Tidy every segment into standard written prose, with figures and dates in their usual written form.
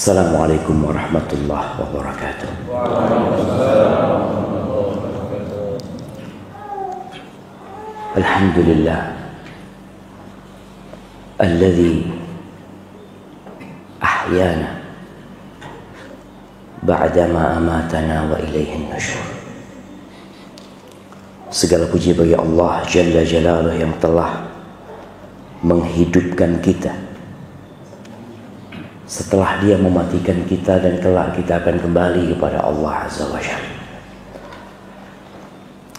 Assalamualaikum warahmatullahi wabarakatuh. Alhamdulillah alladzi ahyana ba'dama amatana wa ilaihin nusyur. Segala puji bagi Allah Jalla Jalaluhu yang telah menghidupkan kita setelah Dia mematikan kita, dan kelak kita akan kembali kepada Allah Azza wa Jalla.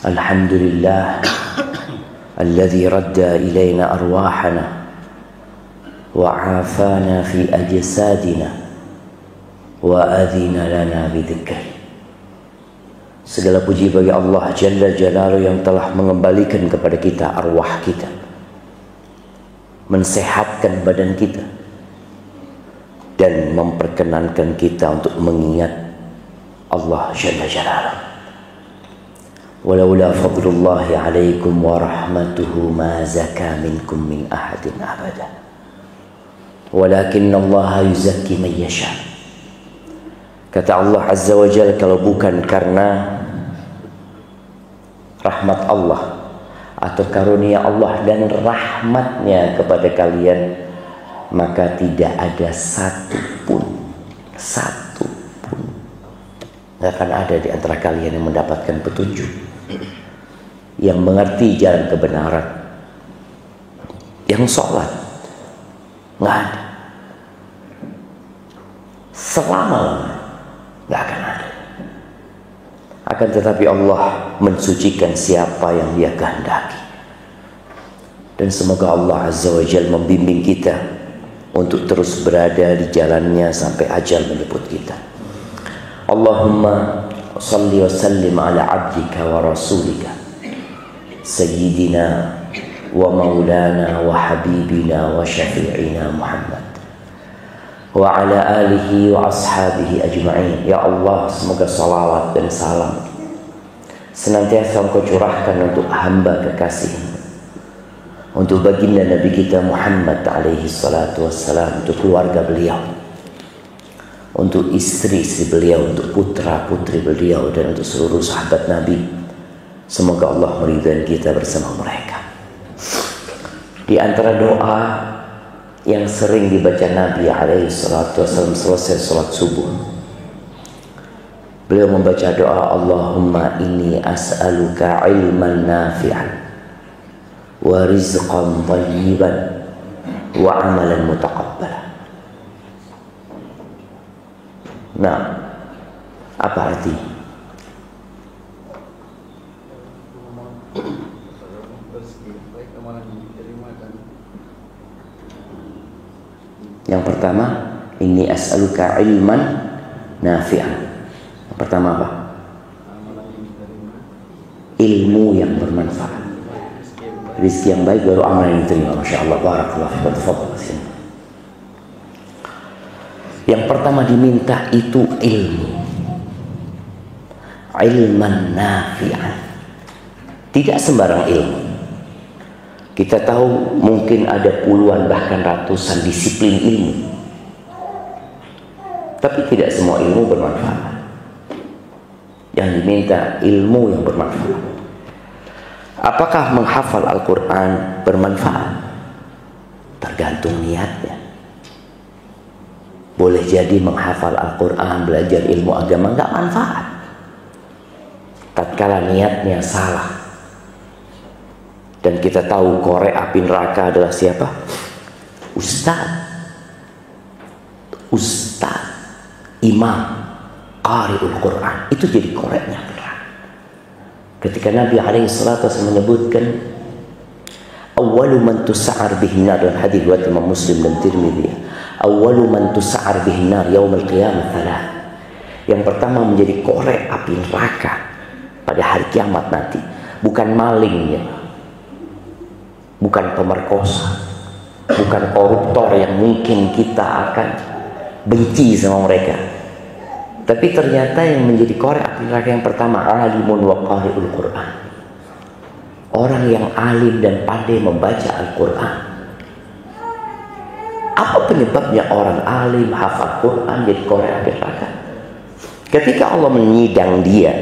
Alhamdulillah alladzi radda ilaina arwahana wa afana fi ajsadina wa adhina lana bidzikri. Segala puji bagi Allah Jalla Jalaluhu yang telah mengembalikan kepada kita arwah kita, mensehatkan badan kita, dan memperkenankan kita untuk mengingat Allah Jalla Jalaluhu. Walaula fadlullahi alaikum wa rahmatuhu ma zaka minkum min ahadin abada walakinna Allah yuzakki man yasha. Kata Allah Azza wa Jalla, kalau bukan karena rahmat Allah atau karunia Allah dan rahmatnya kepada kalian, maka tidak ada satu pun nggak akan ada di antara kalian yang mendapatkan petunjuk, yang mengerti jalan kebenaran, yang sholat. Nggak ada, selama-lamanya nggak akan ada. Akan tetapi Allah mensucikan siapa yang Dia kehendaki, dan semoga Allah Azza wa Jalla membimbing kita untuk terus berada di jalannya sampai ajal menjemput kita. Allahumma salli wa sallim ala abdika wa rasulika sayyidina wa maulana wa habibina wa syafi'ina Muhammad wa ala alihi wa ashabihi ajma'in. Ya Allah, semoga salawat dan salam senantiasa Engkau curahkan untuk hamba kekasih-Mu, untuk baginda Nabi kita Muhammad alaihi salatu wassalam, untuk keluarga beliau, untuk istri-istri beliau, untuk putra-putri beliau, dan untuk seluruh sahabat Nabi. Semoga Allah meridai kita bersama mereka. Di antara doa yang sering dibaca Nabi alaihi salatu wassalam selesai salat subuh, beliau membaca doa, Allahumma inni as'aluka ilman nafi'an wa rizqan thayyiban wa amalan mutaqabbala. Nah, apa artinya? Yang pertama, ini as'aluka ilman nafi'an. Yang pertama apa? Ilmu yang bermanfaat, rizki yang baik, baru amal yang diterima. Masya Allah, barakallah fikum. Yang pertama diminta itu ilmu, ilman nafi'an. Tidak sembarang ilmu. Kita tahu mungkin ada puluhan bahkan ratusan disiplin ilmu, tapi tidak semua ilmu bermanfaat. Yang diminta ilmu yang bermanfaat. Apakah menghafal Al-Quran bermanfaat? Tergantung niatnya. Boleh jadi menghafal Al-Quran, belajar ilmu agama nggak manfaat tatkala niatnya salah. Dan kita tahu korek api neraka adalah siapa? Ustaz, imam, qari'ul Quran. Itu jadi koreknya neraka. Ketika Nabi alaihissalatu menyebutkan awwalu man tusa'ar bihin nar, dalam hadis riwayat Imam Muslim dan Tirmidzi, awwalu man tusa'ar bihin nar yaumil qiyamah thalath. Yang pertama menjadi korek api neraka pada hari kiamat nanti bukan malingnya, bukan pemerkosa, bukan koruptor yang mungkin kita akan benci sama mereka, tapi ternyata yang menjadi korek api neraka yang pertama alimun wa qari'ul Quran, orang yang alim dan pandai membaca Al-Quran. Apa penyebabnya orang alim hafal Quran jadi qari api neraka? Ketika Allah menyidang dia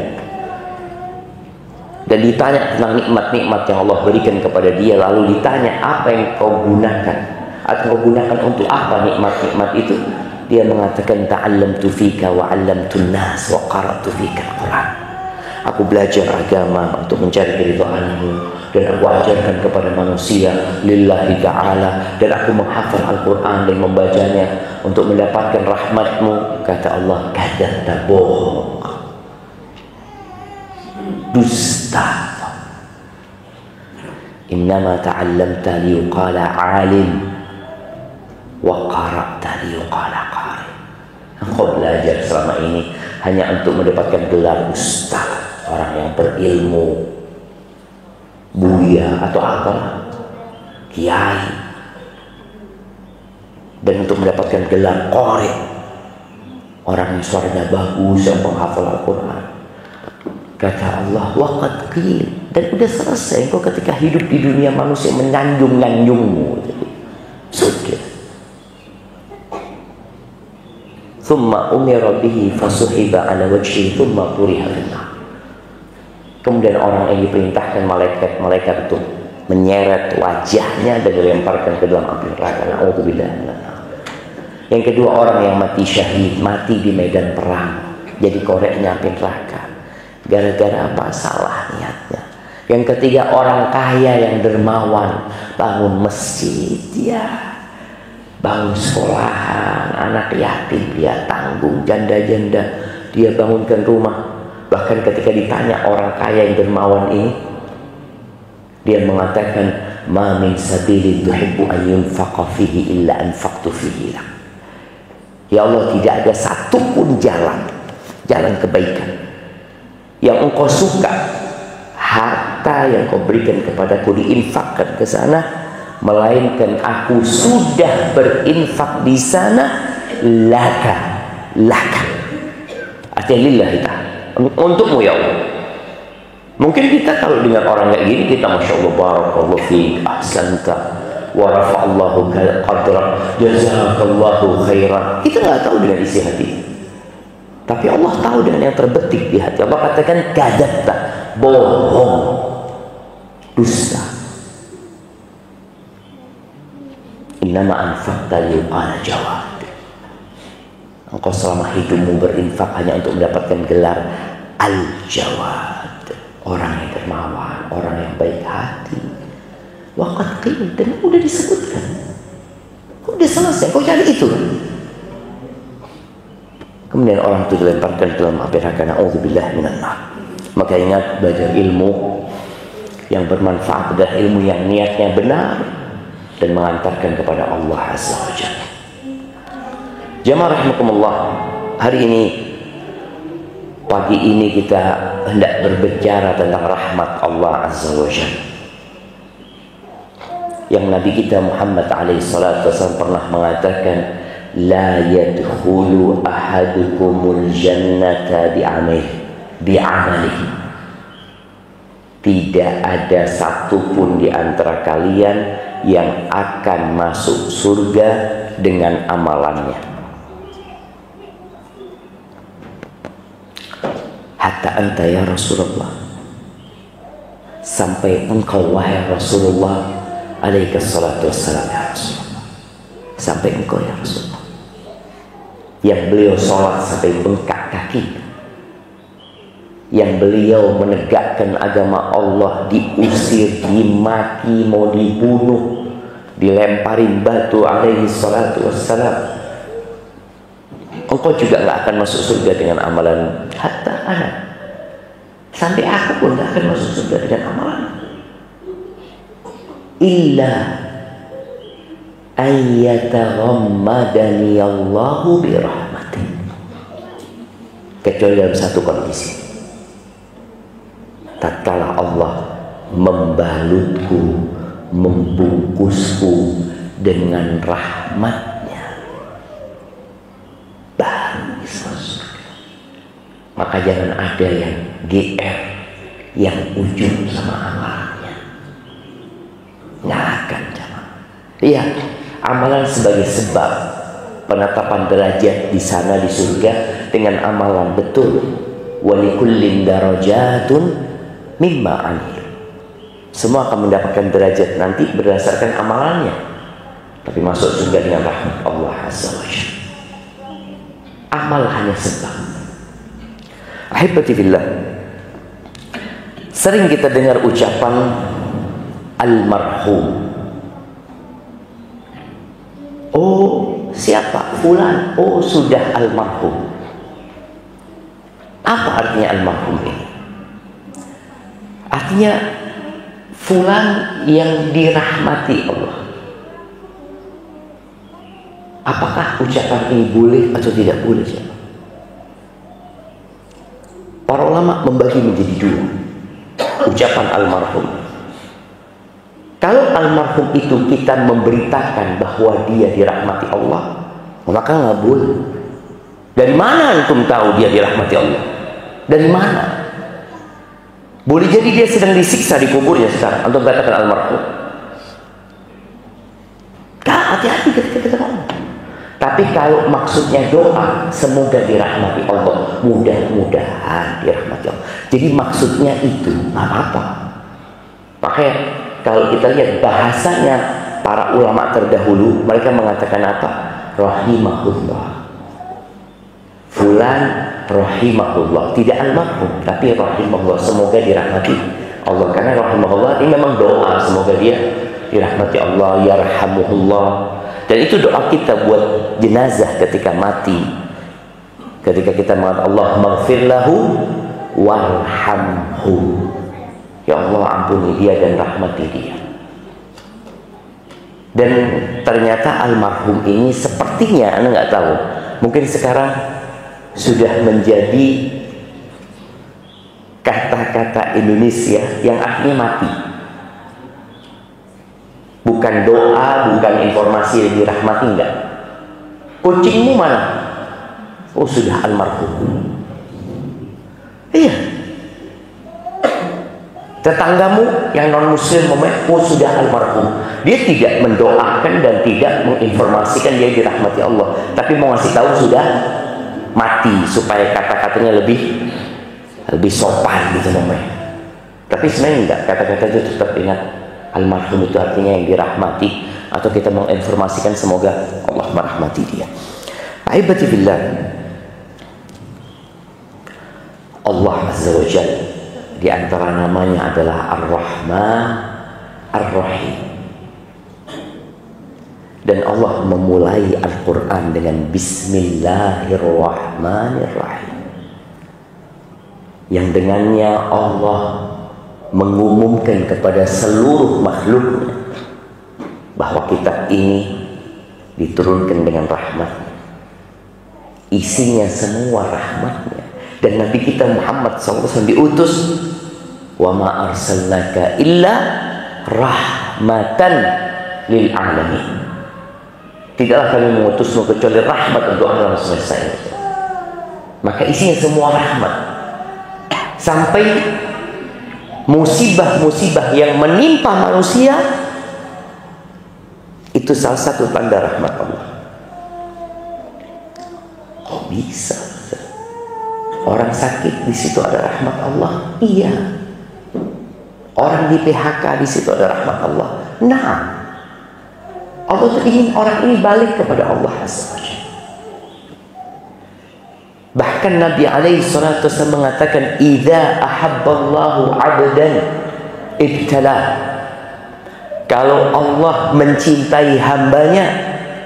dan ditanya tentang nikmat-nikmat yang Allah berikan kepada dia, lalu ditanya apa yang kau gunakan atau kau gunakan untuk apa nikmat-nikmat itu, dia mengatakan ta'allamtu fika wa 'allamtun nas wa qara'tu fika al-Quran. Aku belajar agama untuk mencari keridhaanmu dan aku ajarkan kepada manusia lillahi ta'ala, dan aku menghafal Al-Quran dan membacanya untuk mendapatkan rahmatmu. Kata Allah, kadzabta, bohong, dusta. Innama ta'allamta liyuqala alim wa qara'ta liyuqala qari. Engkau belajar selama ini hanya untuk mendapatkan gelar ustaz, orang yang berilmu, buya atau apa, kiai, dan untuk mendapatkan gelar qari, orang yang suaranya bagus, yang menghafal Al-Quran. Kata Allah, waqad qil, dan udah selesai. Engkau ketika hidup di dunia manusia menyanjung-nyanjungmu, sudah. Thumma umira bihi fasuhiba ala wajhi thumma turiha finnar. Kemudian orang yang diperintahkan malaikat untuk menyeret wajahnya dan dilemparkan ke dalam api neraka. Na'udzubillah. Yang kedua, orang yang mati syahid, mati di medan perang, jadi koreknya api neraka. Gara-gara apa? Salah niatnya. Yang ketiga, orang kaya yang dermawan, bangun masjid, dia bangun sekolahan, anak yatim dia tanggung, janda-janda dia bangunkan rumah. Bahkan ketika ditanya orang kaya yang dermawan ini, dia mengatakan, ma min sabilin tuhibbu an yunfaqa fihi illa anfaqtu fihi lak. Ya Allah, tidak ada satupun jalan kebaikan yang engkau suka, harta yang kau berikan kepadaku diinfakkan ke sana, melainkan aku sudah berinfak di sana laka. Artinya lillahi ta'ala, untukmu ya Allah. Mungkin kita kalau dengar orang kayak gini, kita masya Allah, barakallahu fiik, ahsanta wa rafa'allahu qadrak, jazakallahu khairan. Kita nggak tahu dengan isi hati, tapi Allah tahu dengan yang terbetik di hati. Allah katakan kadzabta, bohong, dusta. Innama anfaqta liyuqala jawad. Engkau selama hidupmu berinfak hanya untuk mendapatkan gelar al-jawad, orang yang dermawan, orang yang baik hati. Waqad qil, dan udah disebutkan, udah selesai, kau cari itu. Kemudian orang itu dilemparkan dalam api neraka. Na'udzubillah minan nar. Maka ingat, belajar ilmu yang bermanfaat adalah ilmu yang niatnya benar dan mengantarkan kepada Allah Azza wa Jalla. Jamaah rahimakumullah, hari ini, pagi ini kita hendak berbicara tentang rahmat Allah Azza wa Jalla yang Nabi kita Muhammad alaihissalatu wassalam pernah mengatakan, la yadkhulu ahadukumul jannata bi'amalihi. Tidak ada satupun di antara kalian yang akan masuk surga dengan amalannya. Hatta anta ya Rasulullah, sampai engkau wahai Rasulullah alaihi salatu wassalam, ya Rasulullah, sampai engkau ya Rasulullah, yang beliau sholat sampai bengkak kaki, yang beliau menegakkan agama Allah, diusir, dimaki, mau dibunuh, dilemparin batu alaihi salatu wassalam, engkau juga nggak akan masuk surga dengan amalan. Hatta anak, sampai aku pun nggak akan masuk surga dengan amalan. Illa ayyataghammadani Allahu birahmatih, kecuali dalam satu kondisi, tatkala Allah membalutku, membungkusku dengan rahmatnya, baru bisa surga. Maka jangan ada yang GR, yang ujung sama amalannya, nggak akan jamaah. Iya, Amalan sebagai sebab penetapan derajat di sana di surga dengan amalan betul. Walikullin darajatun mimma amil. Semua akan mendapatkan derajat nanti berdasarkan amalannya. Tapi masuk surga dengan rahmat Allah Azza wa Jalla. Amal hanya sebab. Ahibati fillah, sering kita dengar ucapan almarhum. Oh, siapa? Fulan. Oh, sudah almarhum. Apa artinya almarhum ini? Artinya fulan yang dirahmati Allah. Apakah ucapan ini boleh atau tidak boleh? Para ulama membagi menjadi dua ucapan almarhum. Kalau almarhum itu kita memberitakan bahwa dia dirahmati Allah, maka nggak boleh. Dari mana antum tahu dia dirahmati Allah? Dari mana? Boleh jadi dia sedang disiksa di kuburnya sekarang, antum katakan almarhum. Hati-hati ketika kita ngomong. Tapi kalau maksudnya doa, semoga dirahmati Allah, mudah-mudahan dirahmati Allah. Jadi maksudnya itu nggak apa-apa. Makanya kalau kita lihat bahasanya para ulama terdahulu, mereka mengatakan apa? Rahimahullah. Fulan rahimahullah, tidak almarhum, tapi rahimahullah, semoga dirahmati Allah. Karena rahimahullah ini memang doa, semoga dia dirahmati Allah, yarhamuhullah. Dan itu doa kita buat jenazah ketika mati. Ketika kita mengatakan Allah maghfir lahu warhamhu, ya Allah ampuni dia dan rahmati dia. Dan ternyata almarhum ini sepertinya, Anda nggak tahu, mungkin sekarang sudah menjadi kata-kata Indonesia yang artinya mati. Bukan doa, bukan informasi yang dirahmati, enggak. Kucingmu mana? Oh, sudah almarhum. Iya. Tetanggamu yang non muslim oh sudah almarhum. Dia tidak mendoakan dan tidak menginformasikan dia dirahmati Allah, tapi mau ngasih tahu sudah mati supaya kata-katanya lebih sopan gitu namanya. Tapi sebenarnya enggak, kata-kata itu tetap ingat almarhum itu artinya yang dirahmati, atau kita menginformasikan semoga Allah merahmati dia. Ahibati fillah, Allah Azza wa Jalla di antara namanya adalah Ar-Rahman Ar-Rahim. Dan Allah memulai Al-Quran dengan Bismillahirrahmanirrahim, yang dengannya Allah mengumumkan kepada seluruh makhluknya bahwa kitab ini diturunkan dengan rahmat, isinya semua rahmatnya. Dan Nabi kita Muhammad SAW diutus, wa ma arsalnaka illa rahmatan lil alamin. Tidaklah kami mengutusmu kecuali rahmat untuk alam semesta ini. Maka isinya semua rahmat. Sampai musibah-musibah yang menimpa manusia itu salah satu tanda rahmat Allah. Kok bisa? Orang sakit di situ ada rahmat Allah? Iya. Orang di PHK di situ ada rahmat Allah? Nah, Allah tuh ingin orang ini balik kepada Allah Azza wa Jalla. Bahkan Nabi alaihi salatu wasallam mengatakan, idza ahabballahu 'abdan ibtala. Kalau Allah mencintai hambanya,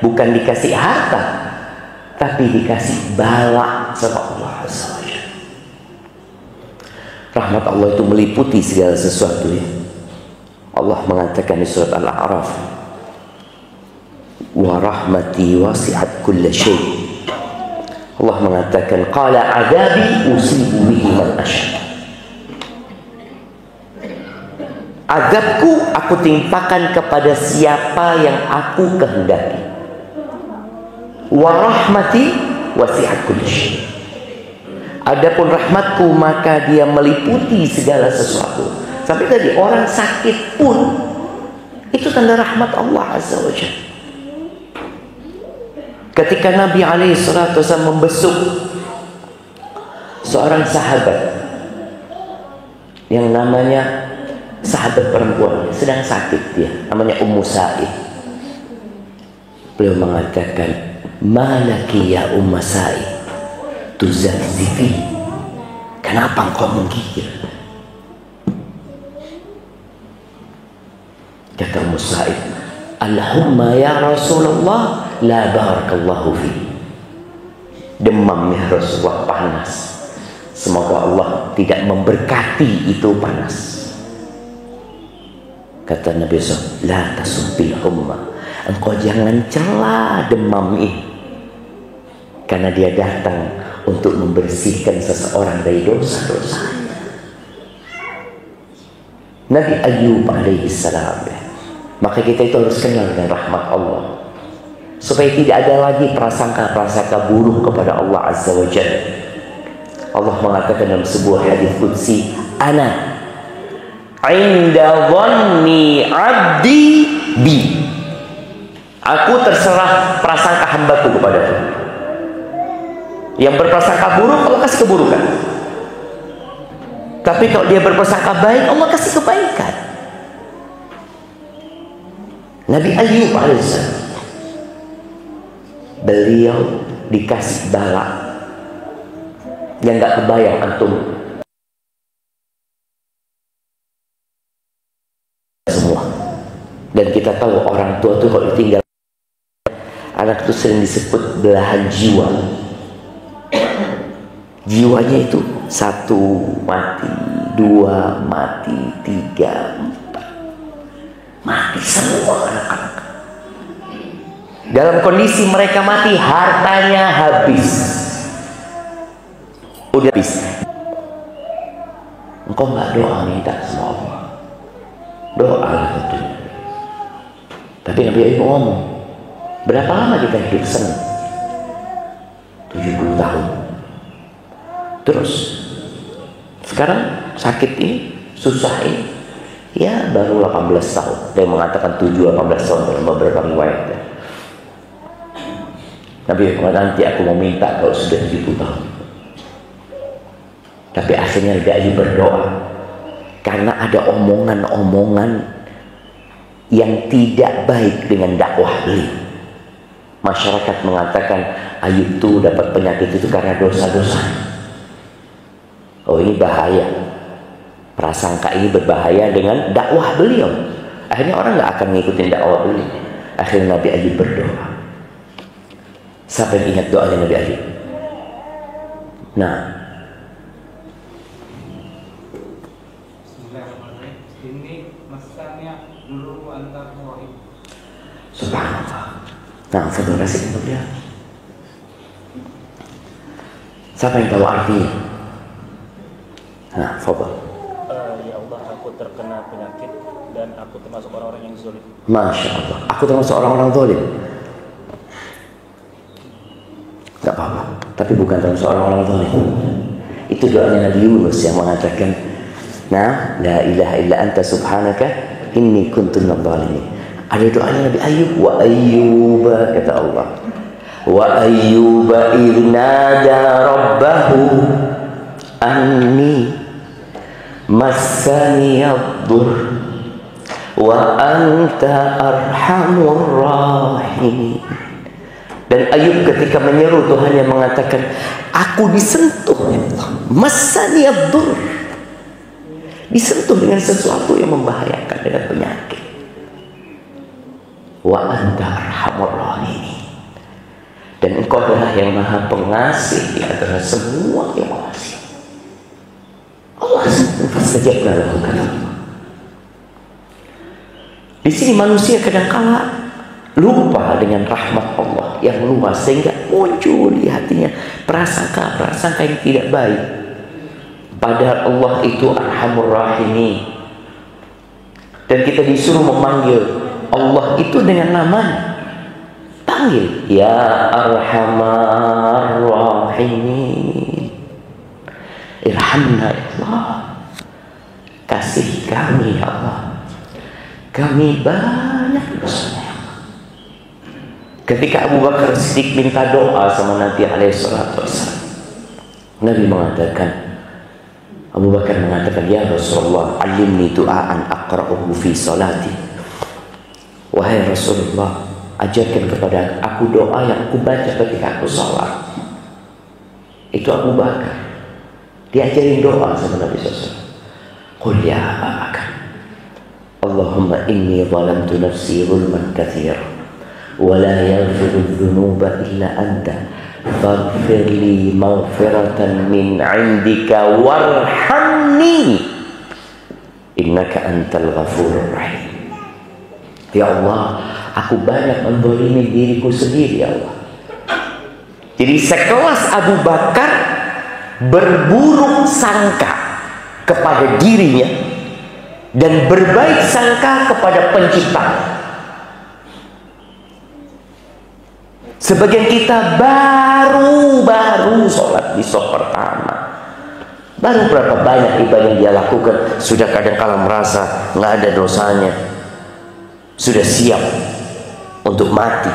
bukan dikasih harta, tapi dikasih bala sama Allah Azza wa Jalla. Rahmat Allah itu meliputi segala sesuatu ya. Allah mengatakan di surat Al-A'raf, wa rahmati wasi'at kulla syai'. Allah mengatakan, qala adabi usibu bihi man asya. Azabku aku timpakan kepada siapa yang aku kehendaki. Wa rahmati wasi'at kulli syai'. Adapun rahmatku maka dia meliputi segala sesuatu. Sampai tadi orang sakit pun itu tanda rahmat Allah Azza wa Jalla. Ketika Nabi SAW membesuk seorang sahabat yang namanya sahabat perempuan, sedang sakit dia, namanya Ummu Sa'id. Beliau mengatakan, "Malaki ya Ummu Sa'id tuzazzifi, kenapa engkau menggigil?" Kata Ummu Sa'id, "Al-humma ya Rasulullah, la barakallahu fi." Demam ya Rasulullah, panas. Semoga Allah tidak memberkati itu panas. Kata Nabi SAW, "La tasubbil humma." Engkau jangan cela demam ini, karena dia datang untuk membersihkan seseorang dari dosa-dosa. Nabi Ayyub alaihissalam, maka kita itu harus kenal dengan rahmat Allah, supaya tidak ada lagi prasangka-prasangka buruk kepada Allah Azza wa Jalla. Allah mengatakan dalam sebuah hadis qudsi, "Ana inda dhanni 'abdi bi." Aku terserah prasangka hambaku kepadaku. Yang berprasangka buruk, Allah kasih keburukan. Tapi kalau dia berprasangka baik, Allah kasih kebaikan. Nabi Ayyub alaihissalam, beliau dikasih bala yang gak kebayang antum semua. Dan kita tahu orang tua tuh kalau ditinggal anak itu sering disebut belahan jiwa. Jiwanya itu 1 mati, 2 mati, 3, 4 mati semua anak-anak. Dalam kondisi mereka mati, hartanya habis. Udah habis. Engkau nggak doa minta sama Allah, doa lah tentunya. Tapi Nabi Ayyub ngomong, berapa lama kita hidup senang? 70 tahun. Terus sekarang sakit ini, susah ini, ya baru 18 tahun. Dia mengatakan 7-18 tahun dalam beberapa riwayat. Nabi Ayyub, nanti aku mau minta kalau sudah 70 tahun. Tapi akhirnya Nabi Ayyub berdoa, karena ada omongan-omongan yang tidak baik dengan dakwah beliau. Masyarakat mengatakan Ayyub itu dapat penyakit itu karena dosa-dosa. Oh, ini bahaya. Prasangka ini berbahaya dengan dakwah beliau. Akhirnya orang nggak akan ngikutin dakwah beliau. Akhirnya Nabi Ayyub berdoa. Siapa yang ingat doanya Nabi Ayyub? Nah, ini masanya dulu antar murid. subhanallah. Nah, fadhil kasih untuk dia. Siapa yang tahu artinya? Nah, fadhil. Ya Allah, aku terkena penyakit dan aku termasuk orang-orang yang zalim. Masya Allah, aku termasuk orang-orang zalim. Gak apa-apa, tapi bukan termasuk orang-orang zalim. Itu doanya Nabi Yunus yang mengatakan, "Nah, la ilaha illa anta subhanaka inni kuntu minadh dhalimin." Ada doanya Nabi Ayyub, "Wa Ayyuba," kata Allah, "Wa Ayyuba idh nada rabbahu anni massani ad-dur wa anta arhamur rahimin." Dan Ayub ketika menyeru Tuhan yang mengatakan, "Aku disentuh ya Allah, massani ad-dur," disentuh dengan sesuatu yang membahayakan, dengan penyakit. Wa anta arhamur rahimin, dan engkau adalah yang maha pengasih di antara semua yang mengasih. Allah fastajabna lahu. Di sini manusia kadang-kala lupa dengan rahmat Allah yang luas, sehingga muncul di hatinya prasangka-prasangka yang tidak baik. Padahal Allah itu Arhamur Rahimin, dan kita disuruh memanggil Allah itu dengan namanya. Panggil, ya Arhamar Rahimin, irhamna ya Allah, kasih kami ya Allah, kami banyak dosanya. Ketika Abu Bakar Siddiq minta doa sama Nabi alaihissalatu wassalam, Nabi mengatakan, Abu Bakar mengatakan, ya Rasulullah, alimni du'aan aqra'uhu fi salati. Wahai Rasulullah, ajarkan kepada aku doa yang aku baca ketika aku salat. Itu Abu Bakar, diajarin doa sama Nabi SAW. Qul ya Abu Bakar, Allahumma inni zalamtu nafsi zulman katsira wa la yaghfiru dzunuba illa anta faghfir li maghfiratan min 'indika warhamni innaka antal ghafurur rahim. Ya Allah, aku banyak menzalimi diriku sendiri, ya Allah. Jadi sekelas Abu Bakar berburuk sangka kepada dirinya dan berbaik sangka kepada penciptanya. Sebagian kita baru sholat di shaf pertama, baru berapa banyak ibadah yang dia lakukan, sudah kadang-kala merasa nggak ada dosanya, sudah siap untuk mati.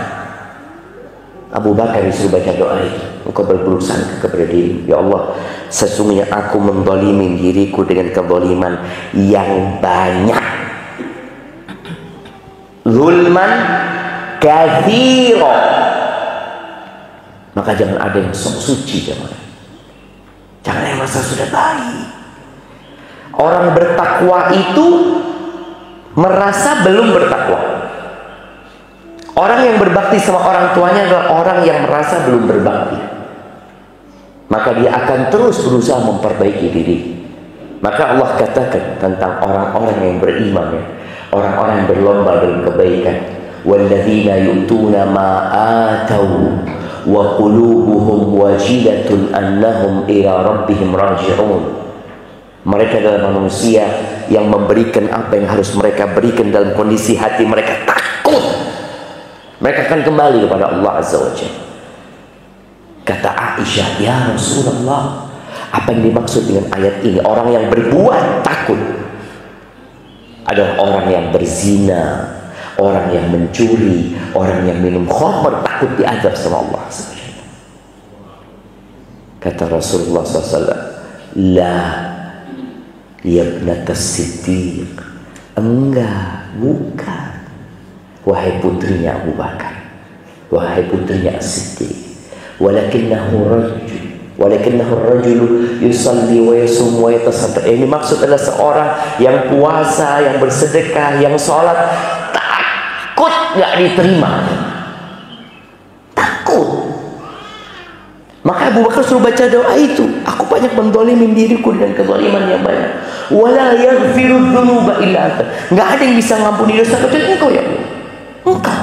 Abu Bakar disuruh baca doa itu, engkau berburuk sangka kepada diri, ya Allah, sesungguhnya aku menzalimi diriku dengan kezaliman yang banyak, zulman katsira. Maka jangan ada yang sok suci, jangan yang merasa sudah baik. Orang bertakwa itu merasa belum bertakwa. Orang yang berbakti sama orang tuanya adalah orang yang merasa belum berbakti. Maka dia akan terus berusaha memperbaiki diri. Maka Allah katakan tentang orang-orang yang beriman, ya, orang-orang yang berlomba dalam kebaikan. Walladzina yu'tuna ma atau wa qulubuhum wajilatun annahum ila rabbihim raji'un. Mereka adalah manusia yang memberikan apa yang harus mereka berikan dalam kondisi hati mereka takut. Mereka akan kembali kepada Allah Azza wa Jalla. Kata Aisyah, ya Rasulullah, apa yang dimaksud dengan ayat ini? Orang yang berbuat takut adalah orang yang berzina, orang yang mencuri, orang yang minum khamr, takut diazab sama Allah. Kata Rasulullah SAW, la yabnatas siddiq, enggak, bukan, wahai putrinya Abu Bakar, wahai putrinya As-Siddiq, walakinnahu rajul yusalli wa yasum wa yatasaddaq. Ini maksud adalah seorang yang puasa, yang bersedekah, yang sholat, takut nggak diterima, takut. Maka Abu Bakar suruh baca doa itu, aku banyak menzalimi diriku dengan kezaliman yang banyak. Wala yaghfiru dzunuba illa anta, nggak ada yang bisa ngampuni dosa kecuali engkau, ya Allah. Engkau.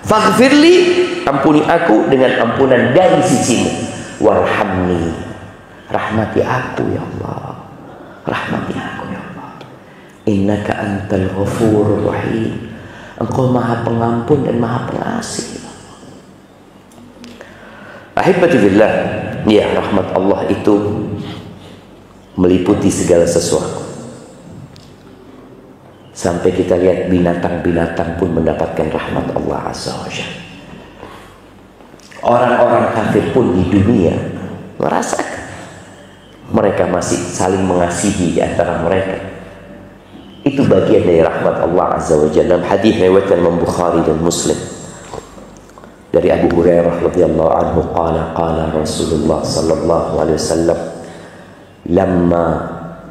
Faghfirli, ampuni aku dengan ampunan dari sisimu. Warhamni, rahmati aku ya Allah, rahmati aku ya Allah. Innaka antal ghafurur rahim, engkau maha pengampun dan maha pengasih. Ahibati fillah, ya, rahmat Allah itu meliputi segala sesuatu. Sampai kita lihat binatang-binatang pun mendapatkan rahmat Allah Azza wa Jalla. Orang-orang kafir pun di dunia merasakan, mereka masih saling mengasihi di antara mereka. Itu bagian dari rahmat Allah Azza wa Jalla. Dalam hadis riwayat Imam Bukhari dan Muslim dari Abu Hurairah radhiyallahu anhu, qala Rasulullah sallallahu alaihi wasallam, lamma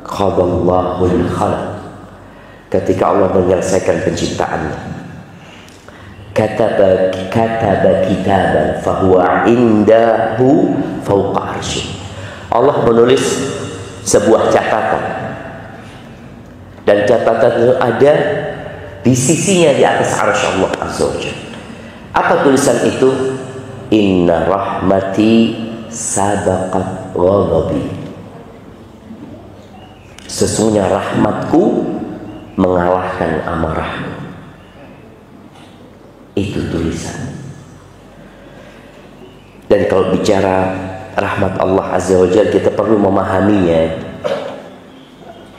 qadallahu al-khalq, ketika Allah menyelesaikan penciptaannya, kataba kitaban fahuwa indahu fawqa arsy. Allah menulis sebuah catatan, dan catatan itu ada di sisinya di atas arsy Allah Azza wa Jalla. Apa tulisan itu? Inna rahmati sabaqat ghadabi, sesungguhnya rahmatku mengalahkan amarahmu. Itu tulisan. Dan kalau bicara rahmat Allah Azza wa Jalla, kita perlu memahaminya.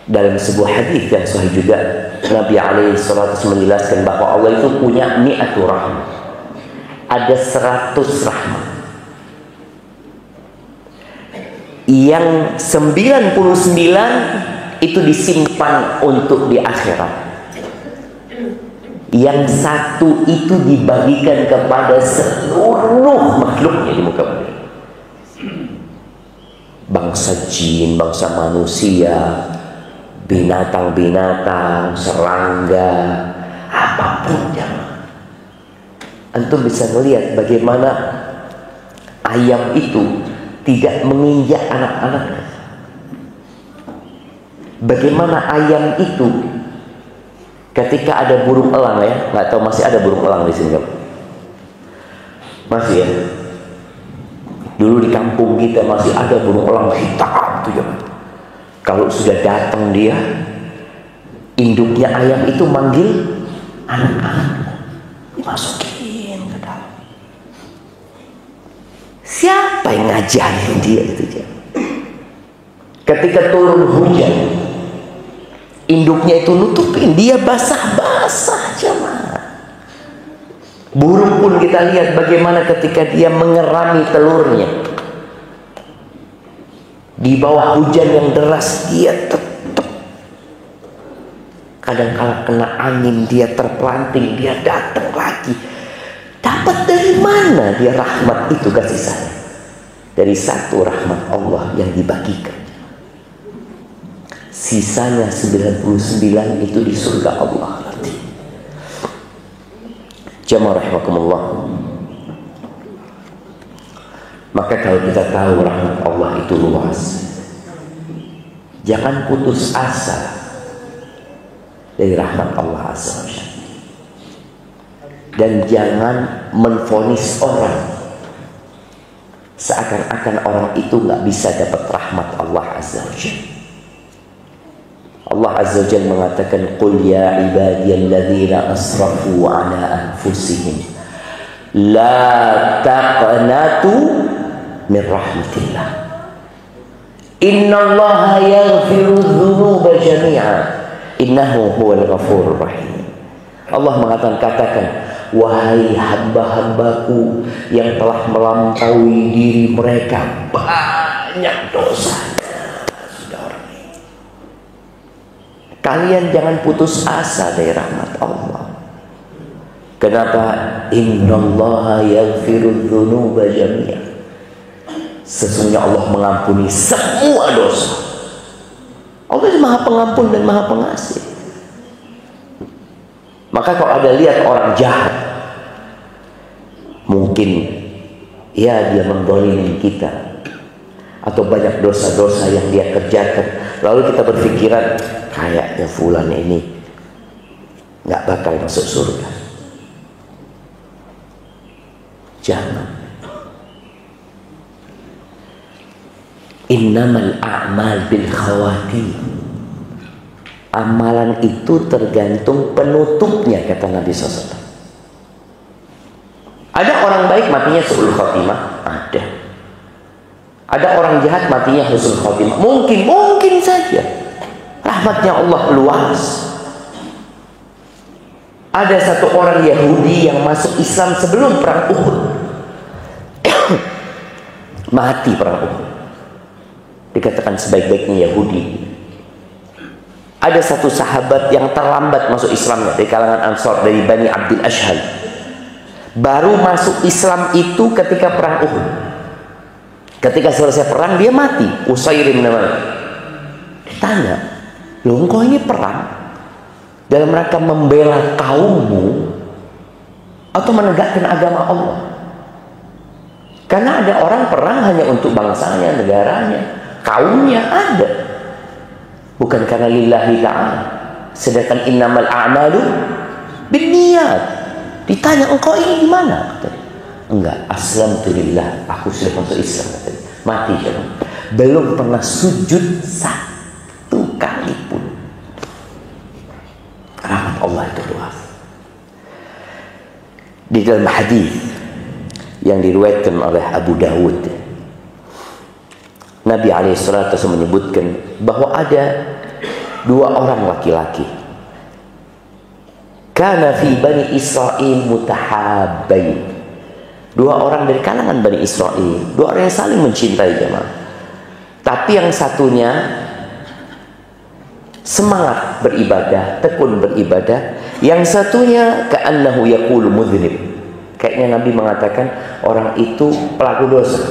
Dalam sebuah hadis yang sahih juga, Nabi alaihi salatu menjelaskan bahwa Allah itu punya ni'atu rahmat. ada 100 rahmat. Yang 99 itu disimpan untuk di akhirat. Yang 1 itu dibagikan kepada seluruh makhluknya di muka bumi. Bangsa jin, bangsa manusia, binatang-binatang, serangga, apapun jamaah. Antum bisa melihat bagaimana ayam itu tidak menginjak anak-anaknya. Bagaimana ayam itu ketika ada burung elang, ya, nggak tahu masih ada burung elang di sini kan? Masih ya. Dulu di kampung kita masih ada burung elang hitam tuh ya. Kalau sudah datang dia, induknya ayam itu manggil anak-anak, dimasukin ke dalam. Siapa yang ngajarin dia itu ya? Ketika turun hujan, induknya itu nutupin, dia basah-basah jemaah. Burung pun kita lihat bagaimana ketika dia mengerami telurnya di bawah hujan yang deras, dia tetap kadang-kala kena angin, dia terpelanting, dia datang lagi. Dapat dari mana dia rahmat itu, kasih sayang? Dari satu rahmat Allah yang dibagikan. Sisanya 99 itu di surga Allah nanti. Jamaah rahimakumullah. Maka kalau kita tahu rahmat Allah itu luas, jangan putus asa dari rahmat Allah azza wa jalla. Dan jangan menvonis orang seakan-akan orang itu nggak bisa dapat rahmat Allah azza wa jalla. Allah azza wa jalla mengatakan, qul ya ibadiyalladzina asrafu ala anfusihim la taqnatu min rahmatillah innallaha yaghfiru dzunuba jami'a innahu huwal ghafurur rahim. Allah mengatakan, katakan, wahai hamba-hambaku yang telah melampaui diri mereka banyak dosanya, kalian jangan putus asa dari rahmat Allah. Kenapa? Innallaha yaghfiru dzunuba jami'a. Sesungguhnya Allah mengampuni semua dosa. Allah Maha Pengampun dan Maha Pengasih. Maka kalau ada lihat orang jahat, mungkin ya dia mendolimi kita, atau banyak dosa-dosa yang dia kerjakan, lalu kita berpikiran kayaknya fulan ini nggak bakal masuk surga. Jangan. Innamal a'mal bil khawatim. Amalan itu tergantung penutupnya, kata Nabi SAW. Ada orang baik matinya su'ul khatimah, ada. Ada orang jahat matinya husnul khatimah. Mungkin saja. Rahmatnya Allah luas. Ada satu orang Yahudi yang masuk Islam sebelum perang Uhud. Mati perang Uhud. Dikatakan sebaik-baiknya Yahudi. Ada satu sahabat yang terlambat masuk Islamnya dari kalangan Ansor, dari Bani Abdul Ashhal. Baru masuk Islam itu ketika perang Uhud. Ketika selesai perang dia mati. Usairim namanya. Ditanya, loh engkau ini perang dalam rangka membela kaummu atau menegakkan agama Allah? Karena ada orang perang hanya untuk bangsanya, negaranya, kaumnya ada, bukan karena lillahi ta'ala. Sedangkan innamal a'malu binniyat. Ditanya, engkau ini di mana? Enggak, aslamtu lillah, aku sudah masuk Islam. Mati jangan. Belum pernah sujud satu kali pun. Rahmat Allah itu luas. Di dalam hadis yang diriwayatkan oleh Abu Dawud, Nabi alaihissalatu menyebutkan bahwa ada dua orang laki-laki. Kana fi Bani Israil mutahabbain. Dua orang dari kalangan Bani Israel, dua orang yang saling mencintai jemaah. Tapi yang satunya semangat beribadah, tekun beribadah. Yang satunya ka'annahu yaqulu mudhnib. Kayaknya Nabi mengatakan orang itu pelaku dosa.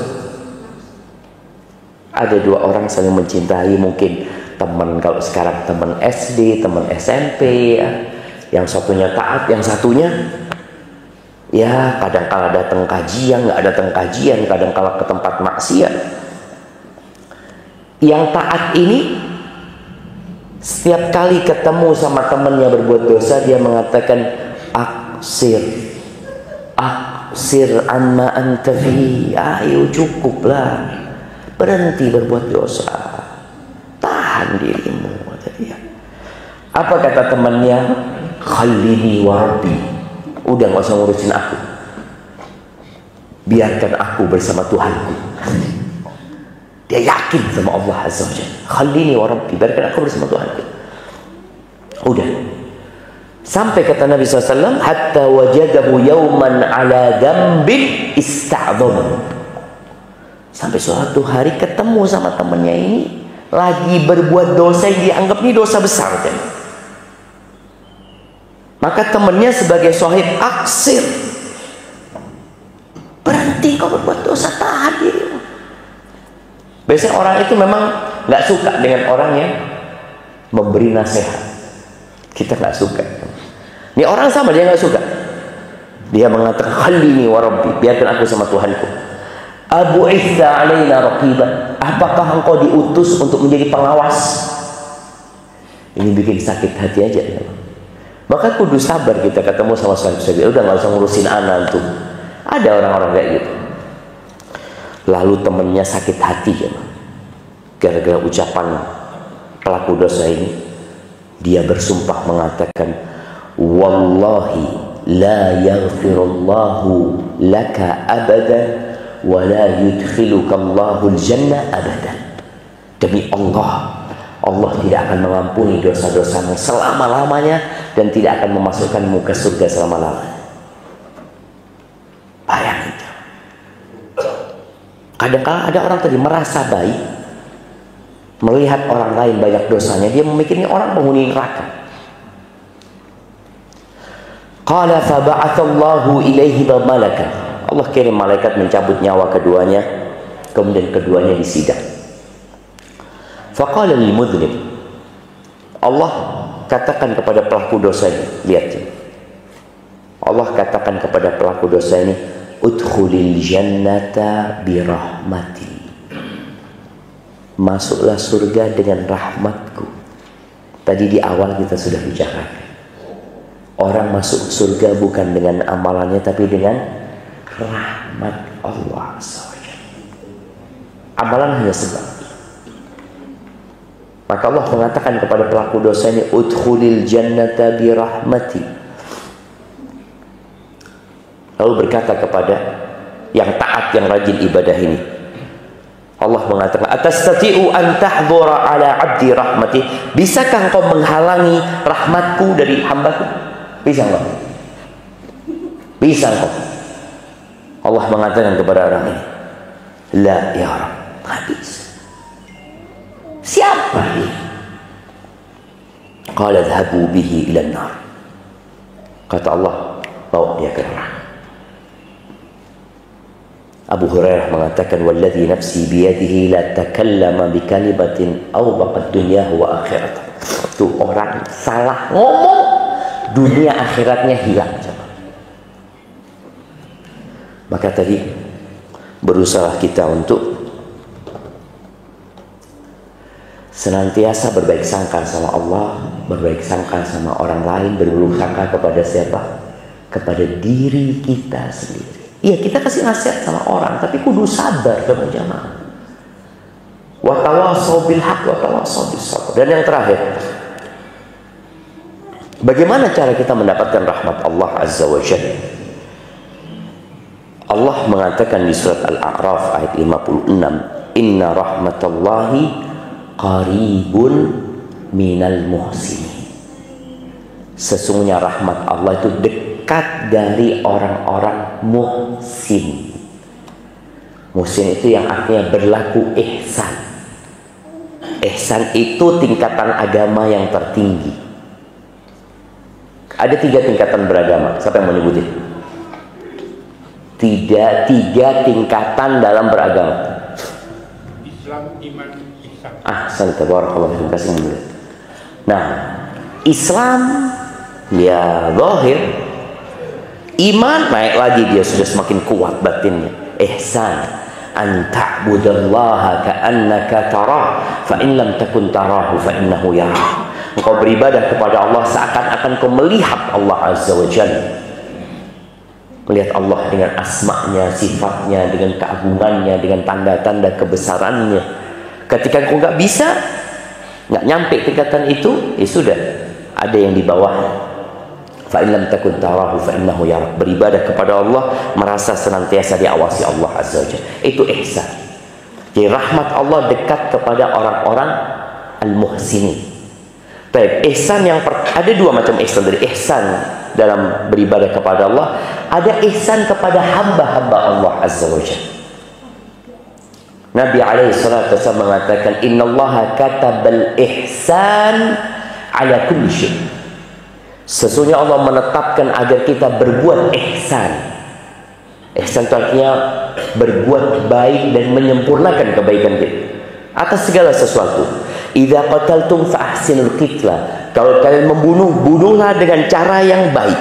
Ada dua orang saling mencintai, mungkin teman, kalau sekarang teman SD, teman SMP ya. Yang satunya taat, yang satunya ya kadang-kala datang kajian, nggak datang kajian, kadang-kala ke tempat maksiat. Yang taat ini setiap kali ketemu sama temannya berbuat dosa, dia mengatakan aksir amma anta fi, ayo cukuplah, berhenti berbuat dosa, tahan dirimu, kata dia. Apa kata temannya? Khallini wa rabbi, udah gak usah ngurusin aku, biarkan aku bersama Tuhanku. Dia yakin sama Allah Azza wa Jalla. Khallini wa rabbi, biarkan aku bersama Tuhanku. Udah. Sampai kata Nabi SAW, hatta wajadahu yawman ala dambin ista'zam. Sampai suatu hari ketemu sama temannya ini lagi berbuat dosa yang dianggap ini dosa besar kan. Maka temannya sebagai sahib aksir, berhenti kau berbuat dosa, tahan dirimu. Biasanya orang itu memang nggak suka dengan orang yang memberi nasihat. Kita nggak suka. Ini orang sama, dia nggak suka. Dia mengatakan khallini wa rabbi, biarkan aku sama Tuhanku. Abu Isa alaina raqiban, apakah engkau diutus untuk menjadi pengawas? Ini bikin sakit hati aja. Maka kudu sabar kita ketemu sama sahabat-sahabat. Udah nggak usah ngurusin anak tuh. Ada orang-orang kayak gitu. Lalu temennya sakit hati ya, gara-gara ucapan pelaku dosa ini. Dia bersumpah mengatakan, wallahi la yaghfirullahu laka abadan wa la yudkhiluka Allahul jannah abadan. Demi Allah, Allah tidak akan mengampuni dosa-dosamu selama-lamanya dan tidak akan memasukkanmu ke surga selama-lamanya. Bayangin. Kadang-kala ada orang tadi merasa baik, melihat orang lain banyak dosanya, dia memikirnya orang penghuni neraka. Qala fa ba'athallahu ilaihi malakan. Allah kirim malaikat mencabut nyawa keduanya, kemudian keduanya disidang. Faqala lil mudhnib, Allah katakan kepada pelaku dosa ini, lihat ini. Allah katakan kepada pelaku dosa ini, udkhulil jannata birahmati, masuklah surga dengan rahmatku. Tadi di awal kita sudah bicarakan, orang masuk surga bukan dengan amalannya tapi dengan rahmat Allah SWT. Amalan hanya sebab. Maka Allah mengatakan kepada pelaku dosa ini, udkhulil jannata birahmati. Lalu berkata kepada yang taat, yang rajin ibadah ini, Allah mengatakan, atastati'u an tahdhura ala 'abdi rahmati, bisakah engkau menghalangi rahmatku dari hambaku? Bisa enggak? Bisa engkau? Allah mengatakan kepada orang ini, la ya Rabb, enggak bisa. Siapa dia? Qala dhhabu bihi ila an-nar. Kata Allah, bawa dia ke neraka. Abu Hurairah mengatakan, walladzi nafsi biyadihi la takallama bi kalimatin awbaqat dunyahu wa akhiratuh. Tuh orang salah ngomong, dunia akhiratnya hilang. Maka tadi berusaha kita untuk senantiasa berbaik sangka sama Allah, berbaik sangka sama orang lain, berburuk sangka kepada siapa? Kepada diri kita sendiri. Iya, kita kasih nasihat sama orang, tapi kudu sabar sama jamaah. Wa tawassaw bil haqq wa tawassaw bis sabr. Dan yang terakhir, bagaimana cara kita mendapatkan rahmat Allah Azza wa Jalla? Allah mengatakan di surat Al-A'raf ayat 56, inna rahmatallahi qaribun minal muhsinin. Sesungguhnya rahmat Allah itu dekat dari orang-orang muhsin. Muhsin itu yang artinya berlaku ihsan. Ihsan itu tingkatan agama yang tertinggi. Ada 3 tingkatan beragama. Siapa yang mau nyebutin? Tiga tingkatan dalam beragama. Islam, iman, ihsan. Tabarakallah, terima kasih. Nah, Islam ya zahir, iman naik lagi, dia sudah semakin kuat batinnya. Ihsan, an ta'budallaha ka'annaka tarah, fa in lam takun tarahu fa innahu yarah. Engkau beribadah kepada Allah seakan-akan kau melihat Allah Azza wa Jalla. Melihat Allah dengan asma'nya, sifatnya, dengan keagungannya, dengan tanda-tanda kebesarannya. Ketika engkau nggak bisa, nggak nyampe tingkatan itu, ya sudah, ada yang di bawahnya. Fa in lam takun tarahu fa innahu yarah. Beribadah kepada Allah, merasa senantiasa diawasi Allah Azza wa Jalla. Itu ihsan. Jadi rahmat Allah dekat kepada orang-orang al-muhsinin. Baik, ihsan yang ada 2 macam ihsan. Dari ihsan dalam beribadah kepada Allah, ada ihsan kepada hamba-hamba Allah Azza wa Jalla. Nabi alaihi salatu wasallam mengatakan, innallaha katabal ihsan ala kulli syai'. Sesungguhnya Allah menetapkan agar kita berbuat ihsan. Ihsan itu artinya berbuat baik dan menyempurnakan kebaikan kita atas segala sesuatu. Idza qataltum fa ahsinul qitla. Kalau kalian membunuh, bunuhlah dengan cara yang baik.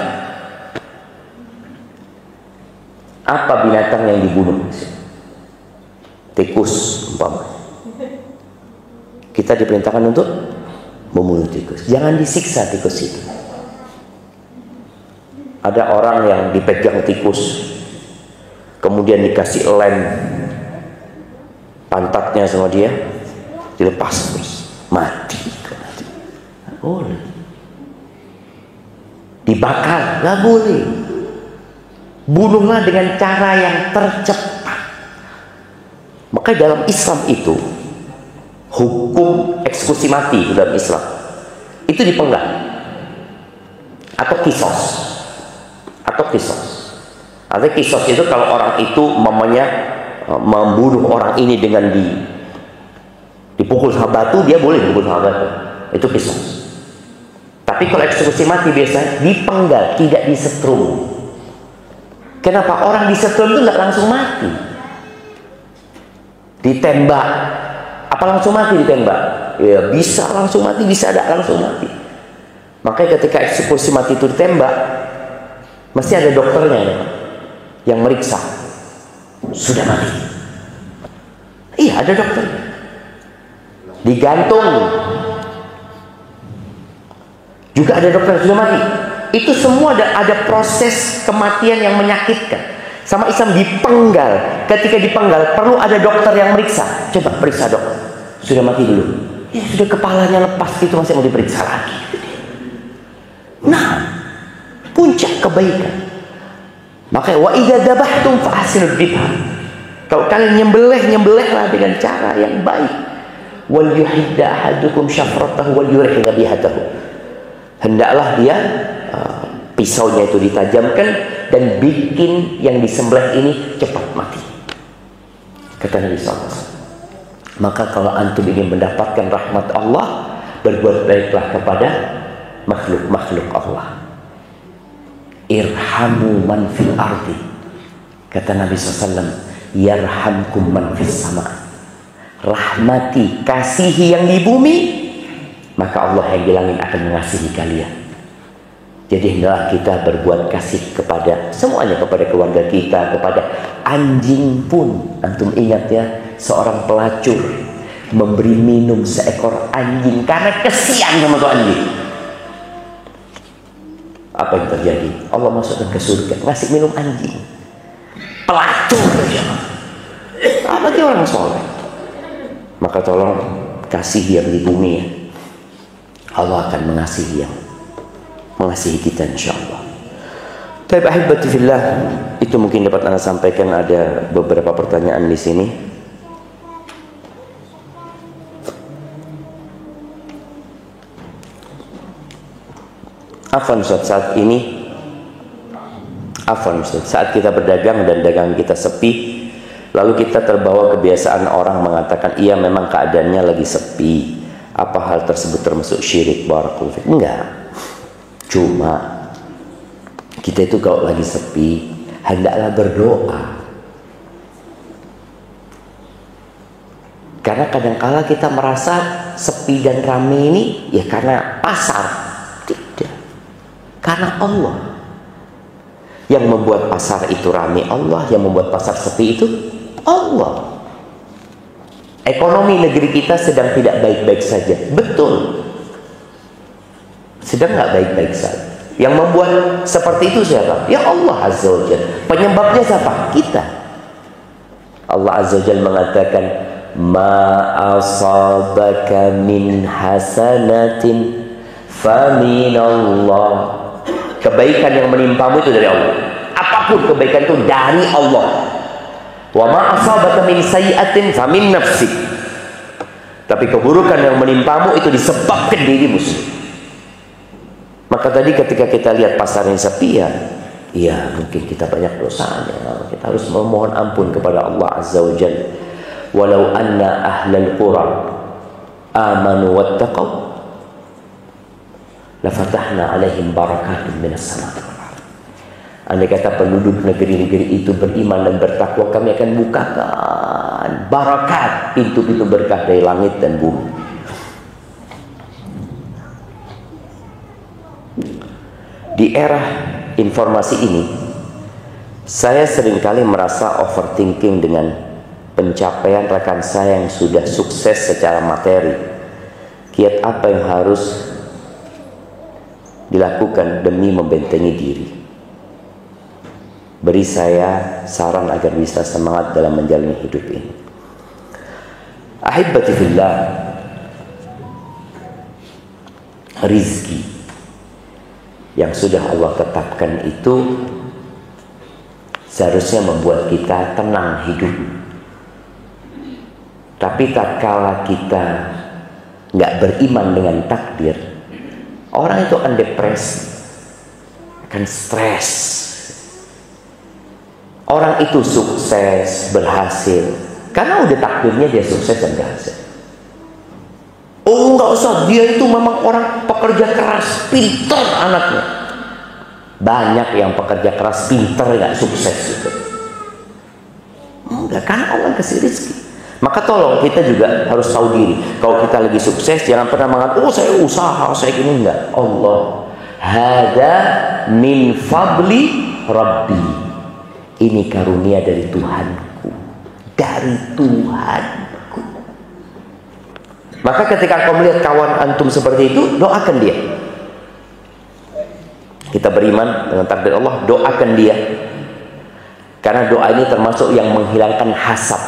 Apa binatang yang dibunuh? Tikus umpama. Kita diperintahkan untuk membunuh tikus. Jangan disiksa tikus itu. Ada orang yang dipegang tikus, kemudian dikasih lem pantatnya sama dia, dilepas terus, mati. Boleh. Dibakar, nggak boleh. Bunuhlah dengan cara yang tercepat. Maka dalam Islam itu hukum eksekusi mati dalam Islam itu dipenggal atau kisos. Artinya kisos itu kalau orang itu membunuh orang ini dengan dipukul sama batu, dia boleh dipukul sama batu. Itu kisos. Tapi kalau eksekusi mati biasanya dipenggal, tidak disetrum. Kenapa? Orang disetrum itu nggak langsung mati. Ditembak, apa langsung mati ditembak? Ya bisa langsung mati, bisa tidak langsung mati. Makanya ketika eksekusi mati itu ditembak, mesti ada dokternya yang meriksa. Sudah mati. Iya, ada dokter. Digantung. Juga ada dokter sudah mati. Itu semua ada proses kematian yang menyakitkan. Sama Islam dipenggal. Ketika dipenggal perlu ada dokter yang meriksa. Coba periksa dok. Sudah mati dulu. Ya sudah, kepalanya lepas, itu masih mau diperiksa lagi. Nah, puncak kebaikan. Makanya wa idza dzabhtum fa ahsinul dzibha. Kalau kalian nyembelihlah dengan cara yang baik. Wal yuhidda ahadukum syafratahu wal yurih dhabihatahu. Hendaklah dia pisaunya itu ditajamkan dan bikin yang disembelih ini cepat mati. Kata Nabi SAW. Maka kalau antum ingin mendapatkan rahmat Allah, berbuat baiklah kepada makhluk-makhluk Allah. Irhamu man fil ardi. Kata Nabi SAW, yarhamkum man fis sama. Rahmati, kasihi yang di bumi, maka Allah yang di langit akan mengasihi kalian. Jadi hendaklah kita berbuat kasih kepada semuanya, kepada keluarga kita, kepada anjing pun. Antum ingat ya, seorang pelacur memberi minum seekor anjing karena kesian sama tuh anjing. Apa yang terjadi? Allah masukkan ke surga, ngasih minum anjing. Pelacur ya. Bagi orang soleh. Maka tolong kasih yang di bumi ya. Allah akan mengasihi kita insyaallah. Baik ahibati fillah, itu mungkin dapat Anda sampaikan. Ada beberapa pertanyaan di sini. Afwan Ustaz, saat kita berdagang dan dagangan kita sepi, lalu kita terbawa kebiasaan orang mengatakan, iya memang keadaannya lagi sepi, apa hal tersebut termasuk syirik? Barakallahu fiik. Enggak, cuma kita itu kalau lagi sepi hendaklah berdoa. Karena kadangkala kita merasa sepi dan ramai ini ya karena pasar. Tidak, karena Allah. Yang membuat pasar itu ramai Allah, yang membuat pasar sepi itu Allah. Ekonomi negeri kita sedang tidak baik-baik saja. Betul, sedang nggak baik-baik saja. Yang membuat seperti itu siapa? Ya Allah Azza wa Jalla. Penyebabnya siapa? Kita. Allah Azza wa Jalla mengatakan, ma asabaka min hasanatin faminallah. Kebaikan yang menimpamu itu dari Allah. Apapun kebaikan itu dari Allah. Wa ma asabaka min sayyi'atin famin nafsik. Tapi keburukan yang menimpamu itu disebabkan dirimu. Maka tadi ketika kita lihat pasar yang sepi, ya mungkin kita banyak dosanya. Kita harus memohon ampun kepada Allah Azza wa Jalla. Walau anna ahlal qura amanu wattaqaw lafatahna alaihim barakatun minas samaa'i wal ardh. Andai kata penduduk negeri-negeri itu beriman dan bertakwa, kami akan bukakan barakat, pintu-pintu berkah dari langit dan bumi. Di era informasi ini, saya seringkali merasa overthinking dengan pencapaian rekan saya yang sudah sukses secara materi. Kiat apa yang harus dilakukan demi membentengi diri? Beri saya saran agar bisa semangat dalam menjalani hidup ini. Ahibati fillah, rizki yang sudah Allah tetapkan itu seharusnya membuat kita tenang hidup. Tapi tatkala kita nggak beriman dengan takdir, orang itu akan depresi, akan stres. Orang itu sukses, berhasil karena udah takdirnya dia sukses dan berhasil. Oh nggak usah, dia itu memang orang pekerja keras, pinter anaknya. Banyak yang pekerja keras, pinter nggak sukses gitu. Enggak, karena Allah kasih rezeki. Maka tolong kita juga harus tahu diri. Kalau kita lagi sukses, jangan pernah mengatakan, oh saya usaha, saya gini. Enggak. Allah, hada min fadli Rabbi. Ini karunia dari Tuhanku. Dari Tuhanku. Maka ketika kau melihat kawan antum seperti itu, doakan dia. Kita beriman dengan takdir Allah, doakan dia. Karena doa ini termasuk yang menghilangkan hasad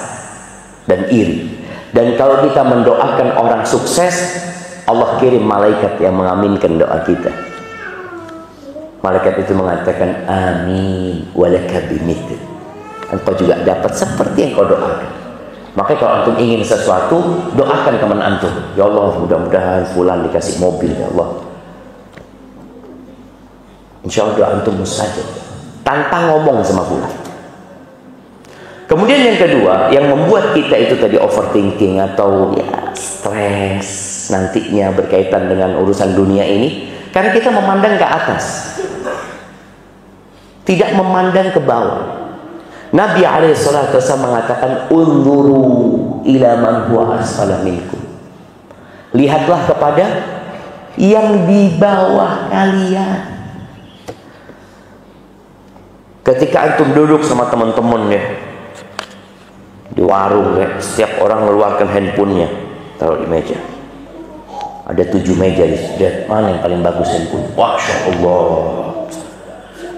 dan iri. Dan kalau kita mendoakan orang sukses, Allah kirim malaikat yang mengaminkan doa kita. Malaikat itu mengatakan amin walaka bimithli. Engkau juga dapat seperti yang kau doakan. Makanya kalau antum ingin sesuatu, doakan teman antum. Ya Allah, mudah-mudahan fulan dikasih mobil, ya Allah. Insya Allah doa antum mustajab, tanpa ngomong sama fulan. Kemudian yang kedua, yang membuat kita itu tadi overthinking atau ya stres nantinya berkaitan dengan urusan dunia ini, karena kita memandang ke atas, tidak memandang ke bawah. Nabi alaihissalatu wassalam mengatakan, unzuru ila man huwa asfala minkum. Lihatlah kepada yang di bawah kalian. Ketika antum duduk sama teman-teman ya di warung ya, setiap orang mengeluarkan handphonenya, taruh di meja. Ada 7 meja, lihat mana yang paling bagus handphone. Masya Allah,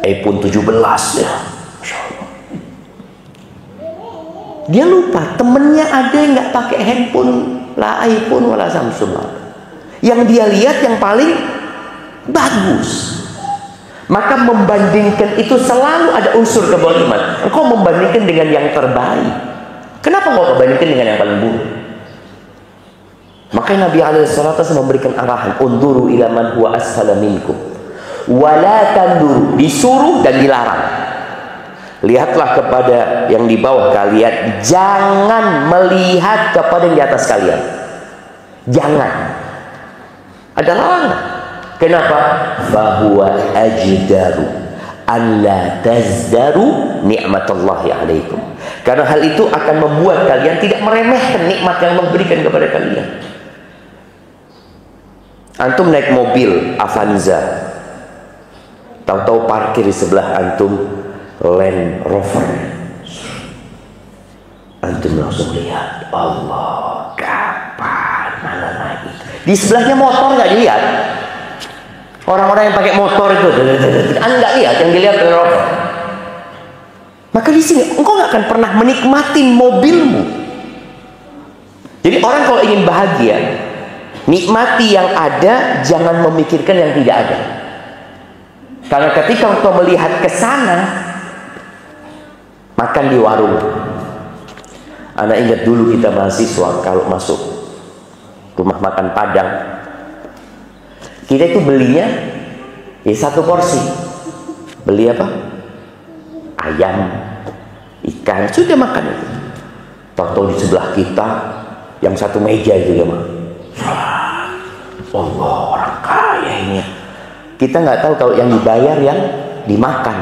iPhone 17 ya. Masya Allah. Dia lupa temennya ada yang nggak pakai handphone, lah iPhone wala Samsung. Yang dia lihat yang paling bagus. Maka membandingkan itu selalu ada unsur kebaliman. Engkau membandingkan dengan yang terbaik. Kenapa engkau membandingkan dengan yang paling buruk? Maka Nabi alaihissalam memberikan arahan, unzuru ila man huwa asfala minkum Wala tanduru, disuruh dan dilarang. Lihatlah kepada yang di bawah kalian, jangan melihat kepada yang di atas kalian. Jangan. Ada larangan. Kenapa? Bahwa ajdaru an la tazdaru ni'matallahi alaikum. Karena hal itu akan membuat kalian tidak meremehkan nikmat yang Allah berikan kepada kalian. Antum naik mobil Avanza, tahu-tahu parkir di sebelah antum Land Rover. Antum langsung lihat, Allah, kapan mana naik itu? Di sebelahnya motor nggak dilihat. Orang-orang yang pakai motor itu, nggak lihat, yang dilihat Land Rover. Maka di sini engkau nggak akan pernah menikmati mobilmu. Jadi orang kalau ingin bahagia, nikmati yang ada, jangan memikirkan yang tidak ada. Karena ketika engkau melihat ke sana, makan di warung. Anak ingat dulu kita mahasiswa kalau masuk rumah makan Padang, kita itu belinya ya satu porsi. Beli apa? Ayam, ikan, sudah makan itu. Tahu-tahu di sebelah kita yang satu meja itu ya mah. Allah, orang kaya ini. Kita nggak tahu kalau yang dibayar yang dimakan.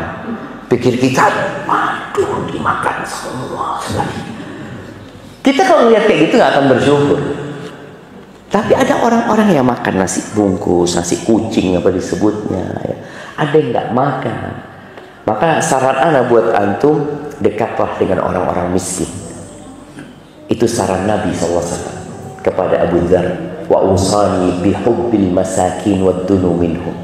Pikir kita, waduh, dimakan semua sekali. Kita kalau lihat kayak gitu nggak akan bersyukur. Tapi ada orang-orang yang makan nasi bungkus, nasi kucing apa disebutnya, ya. Ada yang nggak makan. Maka saran ana buat antum, dekatlah dengan orang-orang miskin. Itu saran Nabi SAW kepada Abu Dzar. Wa usani bihubbil masakin wad dunu minhum.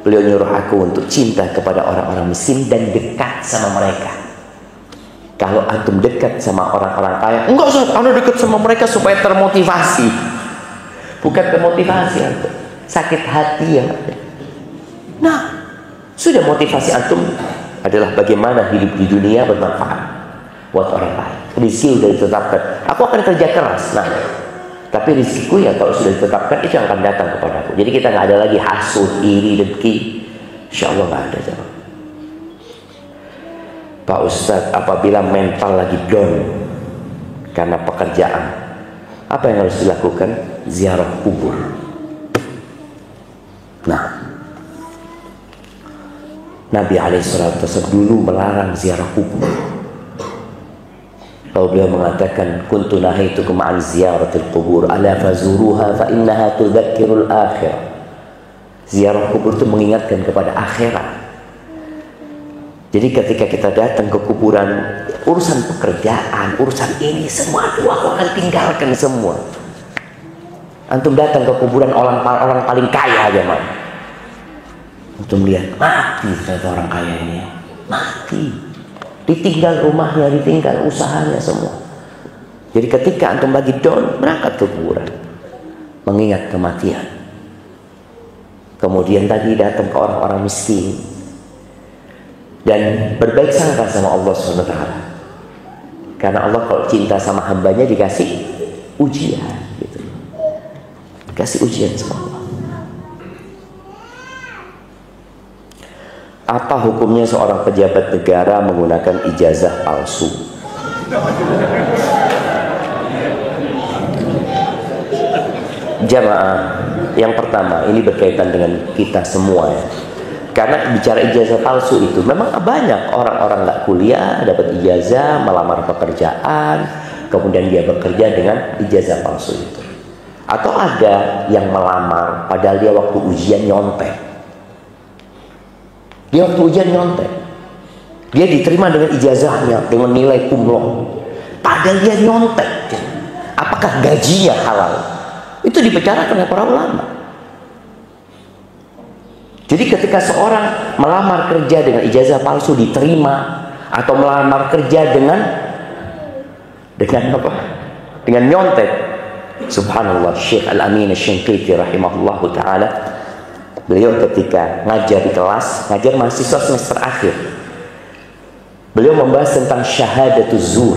Beliau nyuruh aku untuk cinta kepada orang-orang miskin dan dekat sama mereka. Kalau antum dekat sama orang-orang kaya, enggak usah, anda dekat sama mereka supaya termotivasi. Bukan termotivasi antum, sakit hati ya. Nah, sudah motivasi antum adalah bagaimana hidup di dunia bermanfaat buat orang lain. Rizki sudah ditetapkan. Aku akan kerja keras. Nah, tapi rizkiku ya kalau sudah ditetapkan itu yang akan datang kepadaku. Jadi kita nggak ada lagi hasud, iri, dengki. Insya Allah nggak ada. Jemaah. Pak Ustadz, apabila mental lagi down karena pekerjaan, apa yang harus dilakukan? Ziarah kubur. Nah, Nabi SAW dulu melarang ziarah kubur. Kalau beliau mengatakan, kuntu nahaitukum an ziyaratil qubur ala fazuruha fa innaha tudzakkirul akhirah. Ziarah kubur itu mengingatkan kepada akhirat. Jadi ketika kita datang ke kuburan, urusan pekerjaan, urusan ini semua itu aku akan tinggalkan semua. Antum datang ke kuburan orang paling kaya aja, man. Antum lihat, mati ternyata orang kaya ini, mati. Ditinggal rumahnya, ditinggal usahanya semua. Jadi ketika antum lagi down, berangkat ke kuburan, mengingat kematian. Kemudian tadi datang ke orang-orang miskin dan berbaik sangka sama Allah SWT. Karena Allah kalau cinta sama hambanya dikasih ujian, gitu. Dikasih ujian sama Allah. Apa hukumnya seorang pejabat negara menggunakan ijazah palsu? Jamaah, yang pertama ini berkaitan dengan kita semua ya. Karena bicara ijazah palsu itu memang banyak orang-orang nggak kuliah dapat ijazah, melamar pekerjaan, kemudian dia bekerja dengan ijazah palsu itu. Atau ada yang melamar padahal dia waktu ujian nyontek. Dia waktu ujian nyontek. Dia diterima dengan ijazahnya dengan nilai cum laude. Padahal dia nyontek. Apakah gajinya halal? Itu dibicarakan oleh para ulama. Jadi ketika seorang melamar kerja dengan ijazah palsu diterima, atau melamar kerja dengan apa? Dengan nyontek. Subhanallah, Syekh Al-Amin Asy-Syanqiti rahimahullahu taala, beliau ketika ngajar di kelas, ngajar mahasiswa semester akhir, beliau membahas tentang syahadatuz zur.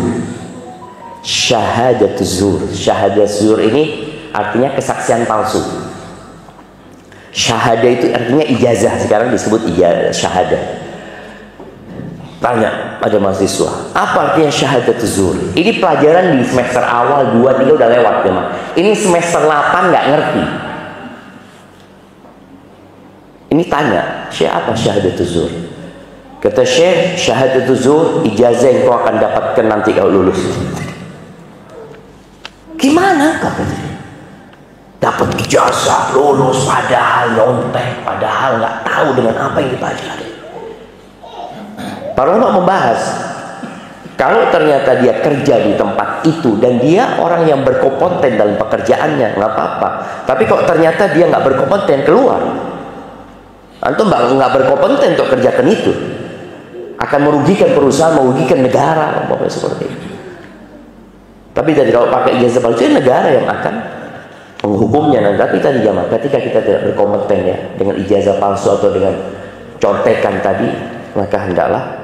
Syahadatuz zur. Syahadatuz zur ini artinya kesaksian palsu. Syahadah itu artinya ijazah, sekarang disebut ijazah syahadah. Tanya ada mahasiswa, apa artinya syahadatuz zuhur? Ini pelajaran di semester awal 2, 3 udah lewat ya, Mas. Ini semester 8 nggak ngerti. Ini tanya, Syekh, apa syahadatuz zuhur? Kata Syekh, syahadatuz zuhur ijazah yang kau akan dapatkan nanti kalau lulus. Gimana katanya? Dapat ijazah, lulus, padahal nyontek, padahal nggak tahu dengan apa yang dipelajari. Para ulama membahas, kalau ternyata dia kerja di tempat itu dan dia orang yang berkompeten dalam pekerjaannya, nggak apa-apa. Tapi kalau ternyata dia nggak berkompeten, keluar. Antum nggak berkompeten untuk kerjakan itu, akan merugikan perusahaan, merugikan negara, apa seperti itu. Tapi tadi kalau pakai ijazah palsu, negara yang akan menghukumnya. Nanti tapi tadi jamaah, ketika kita tidak berkompeten ya dengan ijazah palsu atau dengan contekan tadi, maka hendaklah.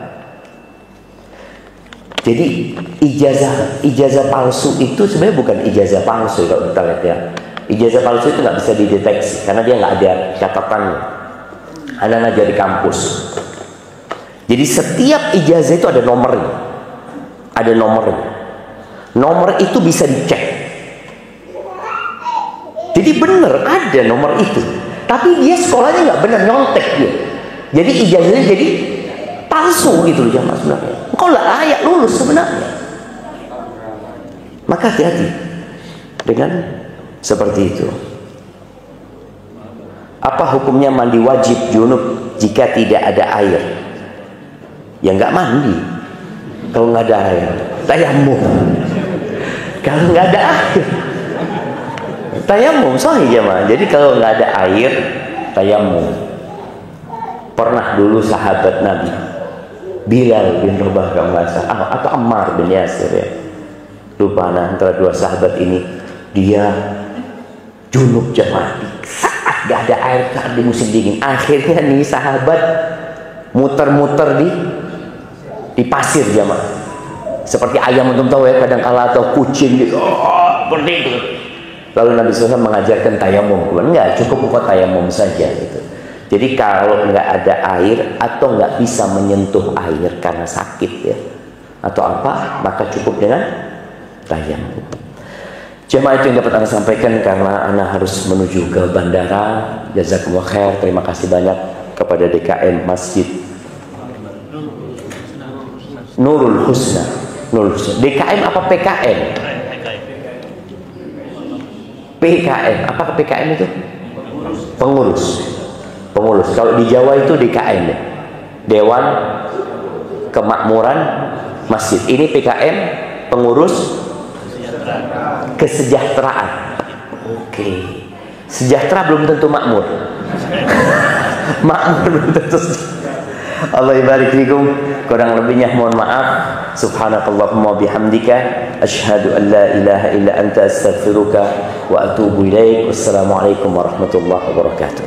Jadi ijazah palsu itu sebenarnya bukan ijazah palsu kalau kita lihat ya. Ijazah palsu itu nggak bisa dideteksi karena dia nggak ada catatannya. Anda ngajar di kampus. Jadi setiap ijazah itu ada nomornya, ada nomornya. Nomor itu bisa dicek. Jadi benar ada nomor itu, tapi dia sekolahnya nggak benar, nyontek dia. Jadi ijazahnya jadi palsu gitu loh jamaah sebenarnya. Kau nggak layak lulus sebenarnya. Maka hati-hati dengan seperti itu. Apa hukumnya mandi wajib junub jika tidak ada air? Ya nggak mandi. Kalau nggak ada air, tayammum. Kalau nggak ada air, tayammum sahih jemaah. Jadi kalau nggak ada air, tayammum. Pernah dulu sahabat Nabi Bilal bin Rabah atau Ammar bin Yasir ya, lupa antara dua sahabat ini, dia junub jemaah saat nggak ada air, saat di musim dingin. Akhirnya nih sahabat muter-muter di pasir jemaah, seperti ayam untuk tahu ya, kadang kala atau kucing gitu, seperti itu. Lalu Nabi SAW mengajarkan tayamum. Enggak, cukup buat tayamum saja gitu. Jadi kalau nggak ada air atau nggak bisa menyentuh air karena sakit ya atau apa, maka cukup dengan tayamum. Jemaah itu yang dapat Anda sampaikan karena Anda harus menuju ke bandara. Jazakumullah khair. Terima kasih banyak kepada DKM Masjid Nurul Husna. Nurul Husna. DKM apa PKM? PKM. Apa PKM itu? Pengurus. Pengurus. Kalau di Jawa itu DKM ya. Dewan Kemakmuran Masjid. Ini PKM, pengurus kesejahteraan. Oke. Sejahtera belum tentu makmur. Makmur belum tentu. Allah ibarik fikum. Kurang lebihnya mohon maaf. Subhanakallahumma bihamdika asyhadu an la ilaha illa anta astaghfiruka wa atubu ilaik. Wassalamualaikum warahmatullahi wabarakatuh.